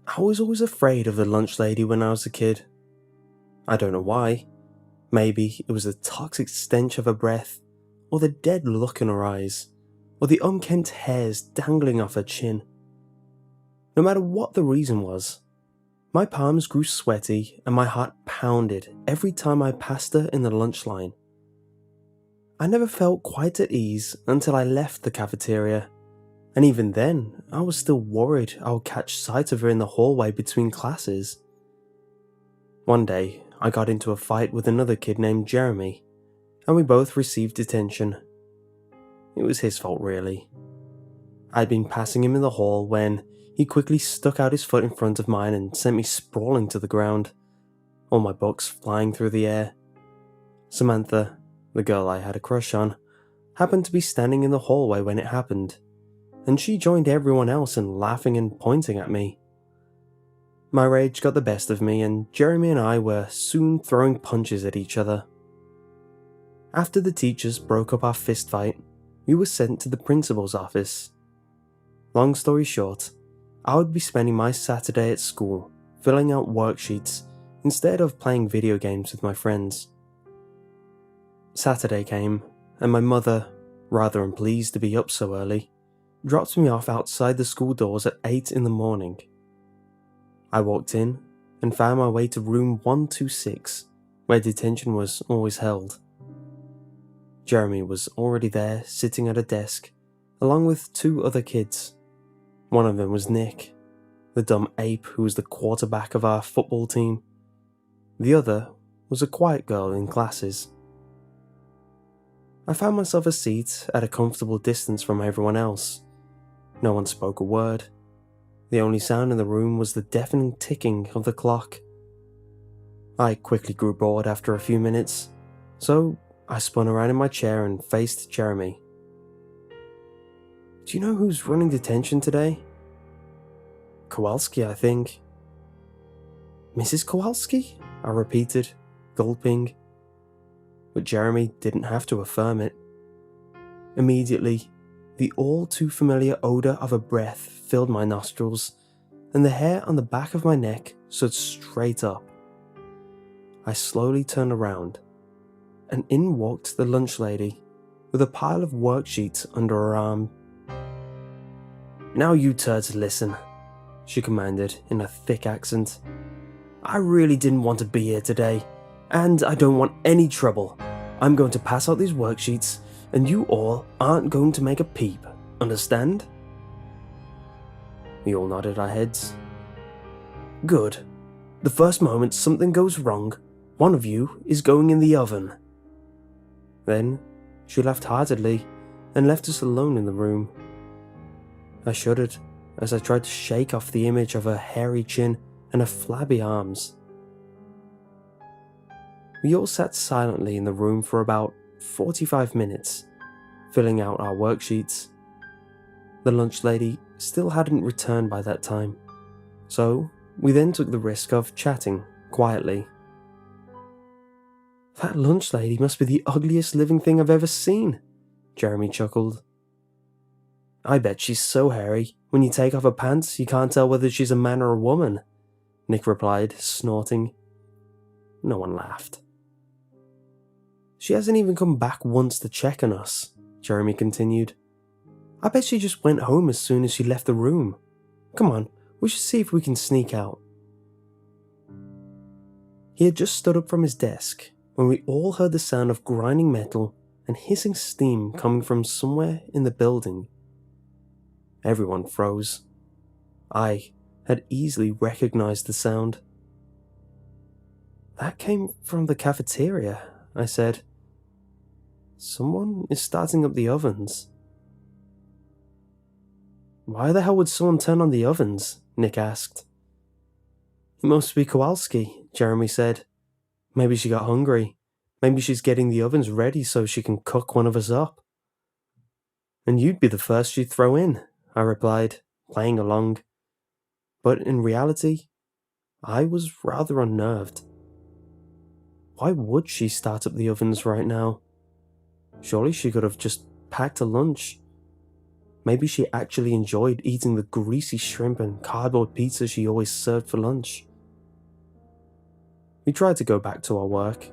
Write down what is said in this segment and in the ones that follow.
I was always afraid of the lunch lady when I was a kid. I don't know why. Maybe it was the toxic stench of her breath, or the dead look in her eyes, or the unkempt hairs dangling off her chin. No matter what the reason was, my palms grew sweaty and my heart pounded every time I passed her in the lunch line. I never felt quite at ease until I left the cafeteria, and even then I was still worried I would catch sight of her in the hallway between classes. One day I got into a fight with another kid named Jeremy, and we both received detention. It was his fault really. I'd been passing him in the hall when he quickly stuck out his foot in front of mine and sent me sprawling to the ground, all my books flying through the air. Samantha, the girl I had a crush on, happened to be standing in the hallway when it happened, and she joined everyone else in laughing and pointing at me. My rage got the best of me, and Jeremy and I were soon throwing punches at each other. After the teachers broke up our fist fight, we were sent to the principal's office. Long story short, I would be spending my Saturday at school filling out worksheets instead of playing video games with my friends. Saturday came, and my mother, rather unpleased to be up so early, dropped me off outside the school doors at 8 in the morning. I walked in and found my way to room 126, where detention was always held. Jeremy was already there, sitting at a desk, along with two other kids. One of them was Nick, the dumb ape who was the quarterback of our football team. The other was a quiet girl in classes. I found myself a seat at a comfortable distance from everyone else. No one spoke a word. The only sound in the room was the deafening ticking of the clock. I quickly grew bored after a few minutes, so I spun around in my chair and faced Jeremy. "Do you know who's running detention today?" "Kowalski, I think." "Mrs. Kowalski?" I repeated, gulping. But Jeremy didn't have to affirm it. Immediately, the all-too-familiar odour of her breath filled my nostrils, and the hair on the back of my neck stood straight up. I slowly turned around, and in walked the lunch lady, with a pile of worksheets under her arm. "Now you turds listen," she commanded in a thick accent. "I really didn't want to be here today, and I don't want any trouble. I'm going to pass out these worksheets, and you all aren't going to make a peep, understand?" We all nodded our heads. "Good. The first moment something goes wrong, one of you is going in the oven." Then she laughed heartedly and left us alone in the room. I shuddered as I tried to shake off the image of her hairy chin and her flabby arms. We all sat silently in the room for about 45 minutes, filling out our worksheets. The lunch lady still hadn't returned by that time, so we then took the risk of chatting quietly. "That lunch lady must be the ugliest living thing I've ever seen," Jeremy chuckled. "I bet she's so hairy, when you take off her pants you can't tell whether she's a man or a woman," Nick replied, snorting. No one laughed. "She hasn't even come back once to check on us," Jeremy continued. "I bet she just went home as soon as she left the room. Come on, we should see if we can sneak out." He had just stood up from his desk when we all heard the sound of grinding metal and hissing steam coming from somewhere in the building. Everyone froze. I had easily recognized the sound. "That came from the cafeteria," I said. "Someone is starting up the ovens." "Why the hell would someone turn on the ovens?" Nick asked. "It must be Kowalski," Jeremy said. "Maybe she got hungry. Maybe she's getting the ovens ready so she can cook one of us up." "And you'd be the first she'd throw in," I replied, playing along. But in reality, I was rather unnerved. Why would she start up the ovens right now? Surely she could have just packed a lunch. maybe she actually enjoyed eating the greasy shrimp and cardboard pizza she always served for lunch. We tried to go back to our work,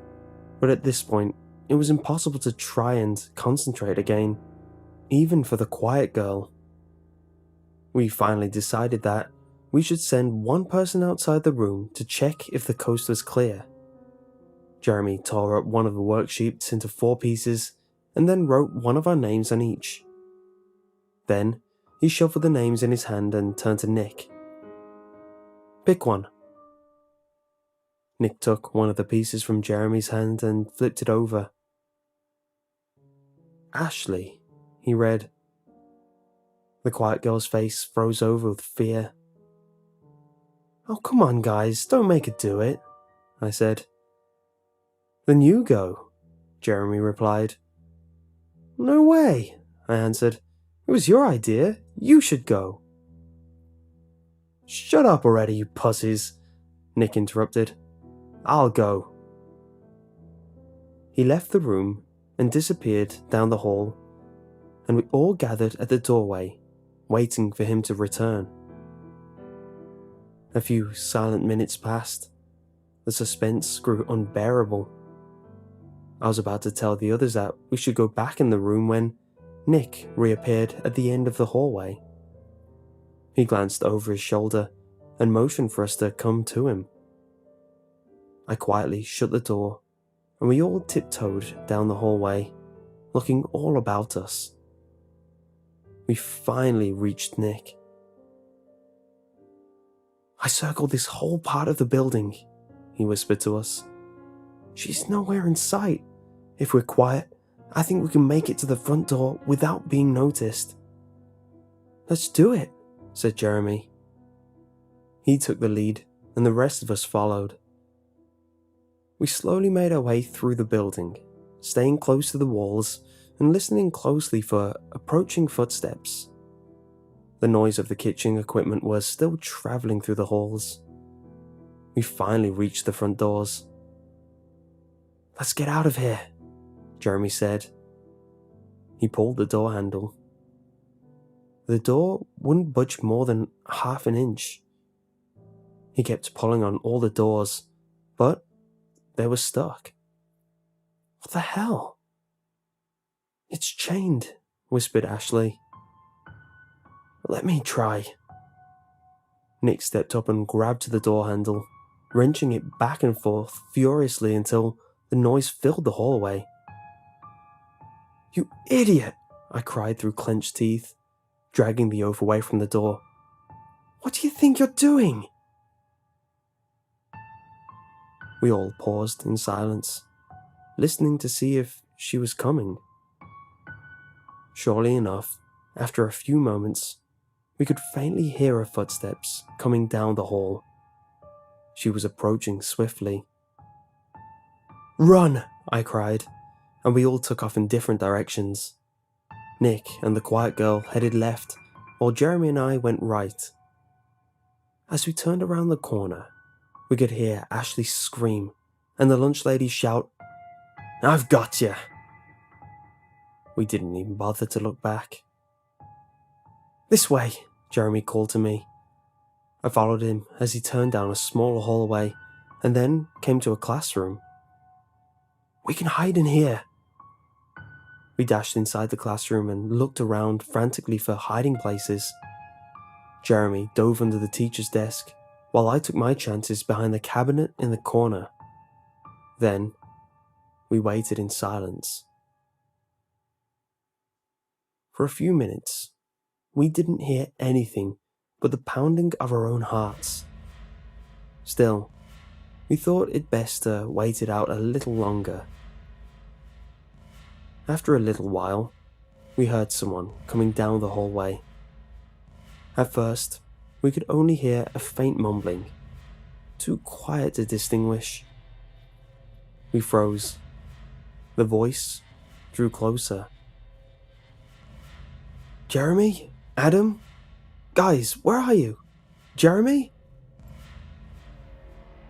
but at this point, it was impossible to try and concentrate again, even for the quiet girl. We finally decided that we should send one person outside the room to check if the coast was clear. Jeremy tore up one of the worksheets into 4 pieces and then wrote one of our names on each. Then, he shuffled the names in his hand and turned to Nick. "Pick one." Nick took one of the pieces from Jeremy's hand and flipped it over. "Ashley," he read. The quiet girl's face froze over with fear. "Oh, come on, guys, don't make her do it," I said. "Then you go," Jeremy replied. "No way," I answered. "It was your idea. You should go." "Shut up already, you pussies," Nick interrupted. "I'll go." He left the room and disappeared down the hall, and we all gathered at the doorway, waiting for him to return. A few silent minutes passed. The suspense grew unbearable. I was about to tell the others that we should go back in the room when Nick reappeared at the end of the hallway. He glanced over his shoulder and motioned for us to come to him. I quietly shut the door, and we all tiptoed down the hallway, looking all about us. We finally reached Nick. "I circled this whole part of the building," he whispered to us. "She's nowhere in sight. If we're quiet, I think we can make it to the front door without being noticed." "Let's do it," said Jeremy. He took the lead, and the rest of us followed. We slowly made our way through the building, staying close to the walls and listening closely for approaching footsteps. The noise of the kitchen equipment was still traveling through the halls. We finally reached the front doors. "Let's get out of here," Jeremy said. He pulled the door handle. The door wouldn't budge more than half an inch. He kept pulling on all the doors, but they were stuck. "What the hell?" "It's chained," whispered Ashley. "Let me try." Nick stepped up and grabbed the door handle, wrenching it back and forth furiously until the noise filled the hallway. "You idiot!" I cried through clenched teeth, dragging the oaf away from the door. "What do you think you're doing?" We all paused in silence, listening to see if she was coming. Surely enough, after a few moments, we could faintly hear her footsteps coming down the hall. She was approaching swiftly. "Run!" I cried, and we all took off in different directions. Nick and the quiet girl headed left, while Jeremy and I went right. As we turned around the corner, we could hear Ashley scream and the lunch lady shout, "I've got you!" We didn't even bother to look back. "This way," Jeremy called to me. I followed him as he turned down a small hallway and then came to a classroom. "We can hide in here." We dashed inside the classroom and looked around frantically for hiding places. Jeremy dove under the teacher's desk, while I took my chances behind the cabinet in the corner. Then, we waited in silence. For a few minutes, we didn't hear anything but the pounding of our own hearts. Still, we thought it best to wait it out a little longer. After a little while, we heard someone coming down the hallway. At first, we could only hear a faint mumbling, too quiet to distinguish. We froze. The voice drew closer. "Jeremy? Adam? Guys, where are you? Jeremy?"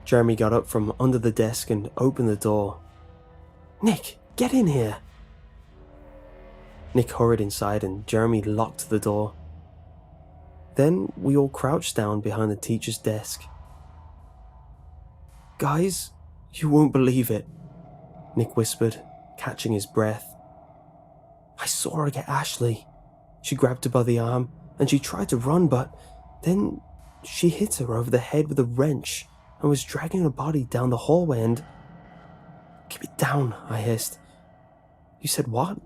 Jeremy got up from under the desk and opened the door. "Nick, get in here." Nick hurried inside and Jeremy locked the door. Then we all crouched down behind the teacher's desk. "Guys, you won't believe it," Nick whispered, catching his breath. "I saw her get Ashley. She grabbed her by the arm and she tried to run, but then she hit her over the head with a wrench and was dragging her body down the hallway and..." "Keep it down," I hissed. "You said what?"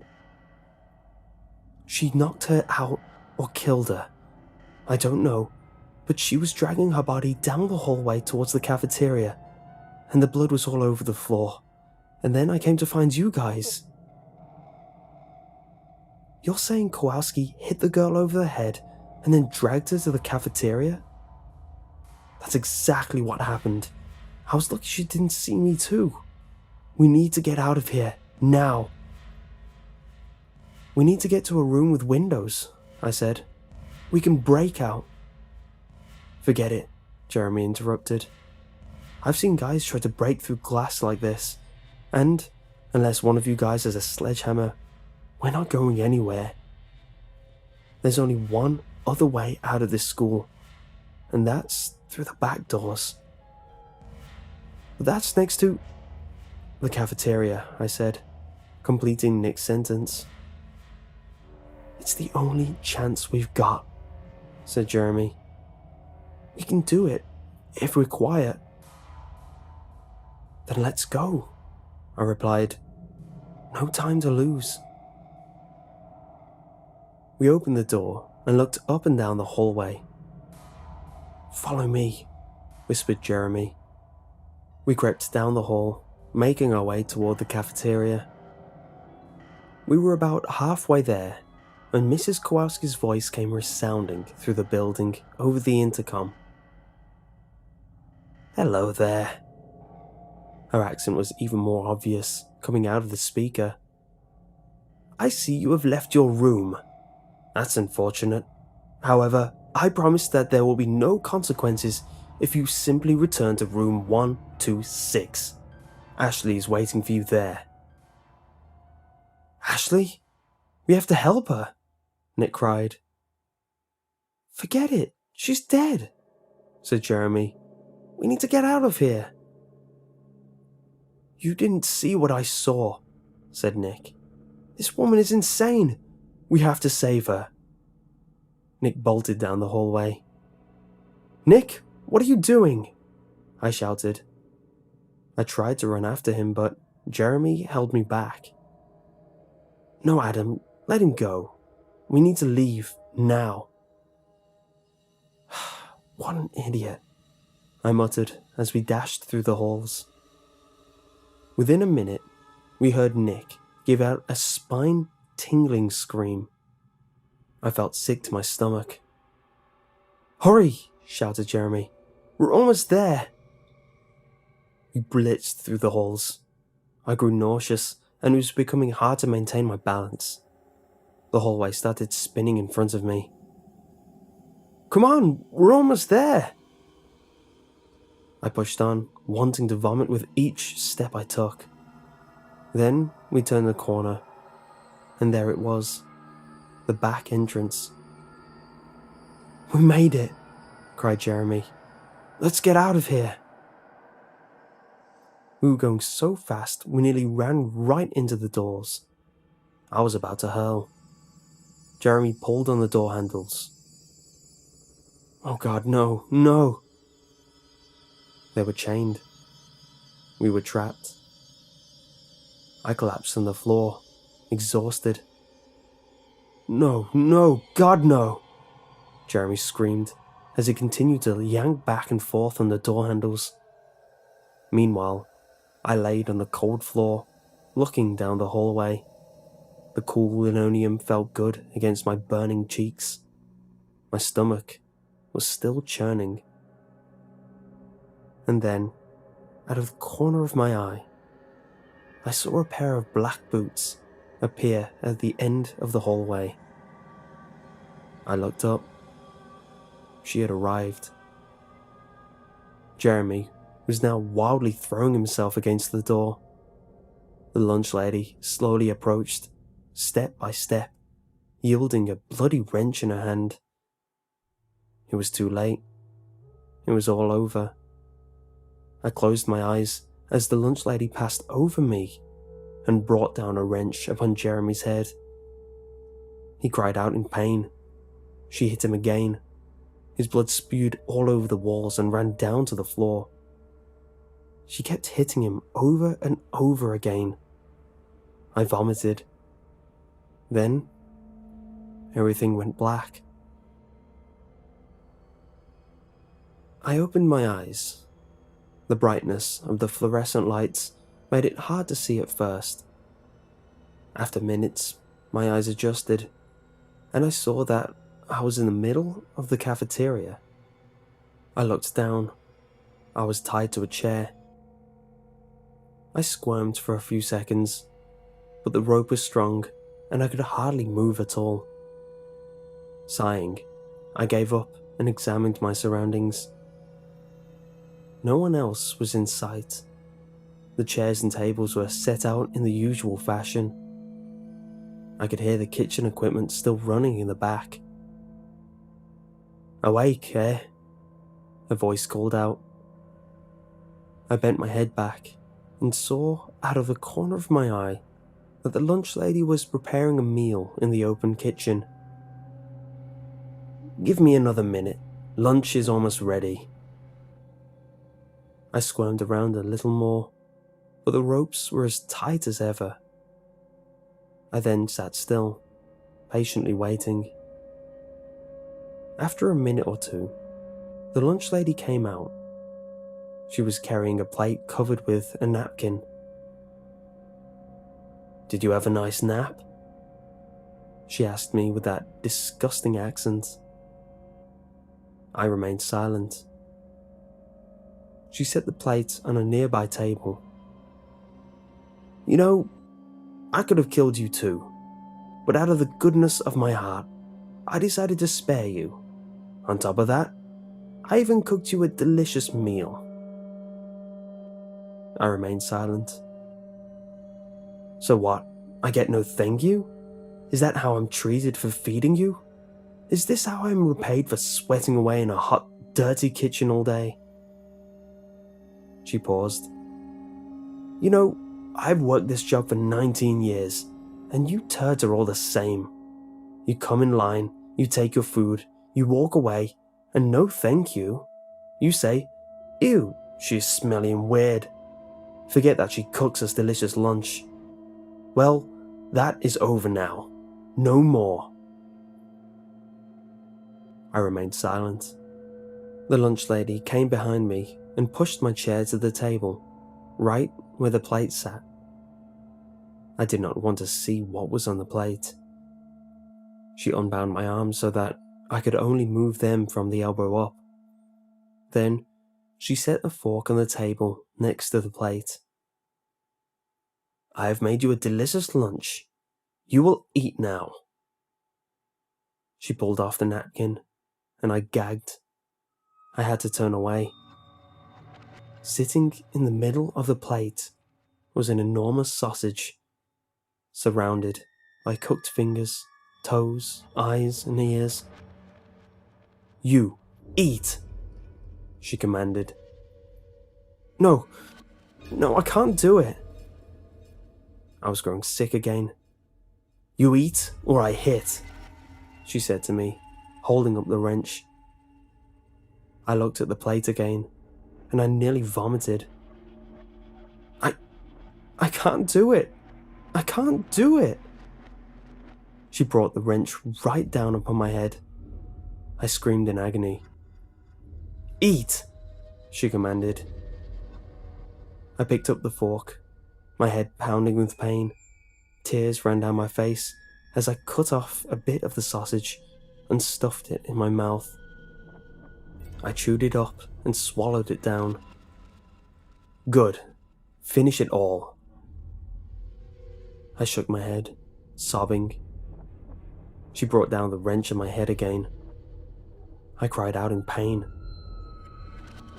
"She knocked her out or killed her. I don't know, but she was dragging her body down the hallway towards the cafeteria, and the blood was all over the floor. And then I came to find you guys." "You're saying Kowalski hit the girl over the head and then dragged her to the cafeteria?" "That's exactly what happened. I was lucky she didn't see me too. We need to get out of here, now." "We need to get to a room with windows," I said. "We can break out." "Forget it," Jeremy interrupted. "I've seen guys try to break through glass like this, and unless one of you guys has a sledgehammer, we're not going anywhere. There's only one other way out of this school, and that's through the back doors." "But that's next to..." "The cafeteria," I said, completing Nick's sentence. "It's the only chance we've got," said Jeremy. "We can do it, if we're quiet." "Then let's go," I replied. "No time to lose." We opened the door and looked up and down the hallway. "Follow me," whispered Jeremy. We crept down the hall, making our way toward the cafeteria. We were about halfway there when Mrs. Kowalski's voice came resounding through the building over the intercom. "Hello there." Her accent was even more obvious, coming out of the speaker. "I see you have left your room. That's unfortunate. However, I promise that there will be no consequences if you simply return to room 126. Ashley is waiting for you there." "Ashley? We have to help her," Nick cried. "Forget it. She's dead," said Jeremy. "We need to get out of here." "You didn't see what I saw," said Nick. "This woman is insane. We have to save her." Nick bolted down the hallway. "Nick, what are you doing?" I shouted. I tried to run after him, but Jeremy held me back. "No, Adam, let him go. We need to leave, now." "What an idiot," I muttered as we dashed through the halls. Within a minute, we heard Nick give out a spine-tingling scream. I felt sick to my stomach. "Hurry!" shouted Jeremy. "We're almost there." We blitzed through the halls. I grew nauseous, and it was becoming hard to maintain my balance. The hallway started spinning in front of me. "Come on, we're almost there!" I pushed on, wanting to vomit with each step I took. Then we turned the corner, and there it was, the back entrance. "We made it!" cried Jeremy. "Let's get out of here!" We were going so fast we nearly ran right into the doors. I was about to hurl. Jeremy pulled on the door handles. Oh God, no, no! They were chained. We were trapped. I collapsed on the floor, exhausted. "No, no, God, no!" Jeremy screamed as he continued to yank back and forth on the door handles. Meanwhile, I laid on the cold floor, looking down the hallway. The cool linoleum felt good against my burning cheeks. My stomach was still churning. And then, out of the corner of my eye, I saw a pair of black boots appear at the end of the hallway. I looked up. She had arrived. Jeremy was now wildly throwing himself against the door. The lunch lady slowly approached, step by step, yielding a bloody wrench in her hand. It was too late. It was all over. I closed my eyes as the lunch lady passed over me and brought down a wrench upon Jeremy's head. He cried out in pain. She hit him again. His blood spewed all over the walls and ran down to the floor. She kept hitting him over and over again. I vomited. Then, everything went black. I opened my eyes. The brightness of the fluorescent lights made it hard to see at first. After minutes, my eyes adjusted, and I saw that I was in the middle of the cafeteria. I looked down. I was tied to a chair. I squirmed for a few seconds, but the rope was strong and I could hardly move at all. Sighing, I gave up and examined my surroundings. No one else was in sight. The chairs and tables were set out in the usual fashion. I could hear the kitchen equipment still running in the back. "Awake, eh?" a voice called out. I bent my head back and saw out of the corner of my eye that the lunch lady was preparing a meal in the open kitchen. "Give me another minute. Lunch is almost ready." I squirmed around a little more, but the ropes were as tight as ever. I then sat still, patiently waiting. After a minute or two, the lunch lady came out. She was carrying a plate covered with a napkin. "Did you have a nice nap?" she asked me with that disgusting accent. I remained silent. She set the plate on a nearby table. "You know, I could have killed you too, but out of the goodness of my heart, I decided to spare you. On top of that, I even cooked you a delicious meal." I remained silent. "So what? I get no thank you? Is that how I'm treated for feeding you? Is this how I'm repaid for sweating away in a hot, dirty kitchen all day?" She paused. "You know, I've worked this job for 19 years, and you turds are all the same. You come in line, you take your food, you walk away, and no thank you. You say, 'Ew, she's smelly and weird.' Forget that she cooks us delicious lunch. Well, that is over now. No more." I remained silent. The lunch lady came behind me and pushed my chair to the table, right where the plate sat. I did not want to see what was on the plate. She unbound my arms so that I could only move them from the elbow up. Then she set a fork on the table next to the plate. "I have made you a delicious lunch. You will eat now." She pulled off the napkin, and I gagged. I had to turn away. Sitting in the middle of the plate was an enormous sausage, surrounded by cooked fingers, toes, eyes, and ears. "You eat," she commanded. No, I can't do it." I was growing sick again. "You eat or I hit," she said to me, holding up the wrench. I looked at the plate again, and I nearly vomited. I can't do it. I can't do it." She brought the wrench right down upon my head. I screamed in agony. "Eat," she commanded. I picked up the fork, my head pounding with pain. Tears ran down my face as I cut off a bit of the sausage and stuffed it in my mouth. I chewed it up and swallowed it down. "Good. Finish it all." I shook my head, sobbing. She brought down the wrench on my head again. I cried out in pain.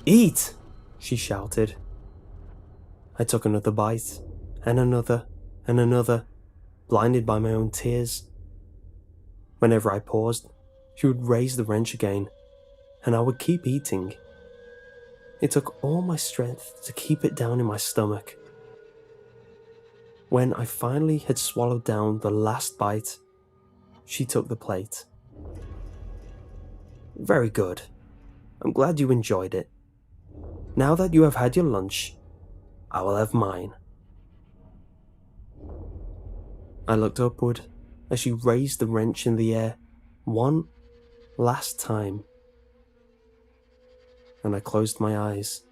"Eat!" she shouted. I took another bite, and another, blinded by my own tears. Whenever I paused, she would raise the wrench again, and I would keep eating. It took all my strength to keep it down in my stomach. When I finally had swallowed down the last bite, she took the plate. "Very good. I'm glad you enjoyed it. Now that you have had your lunch, I will have mine." I looked upward as she raised the wrench in the air one last time, and I closed my eyes.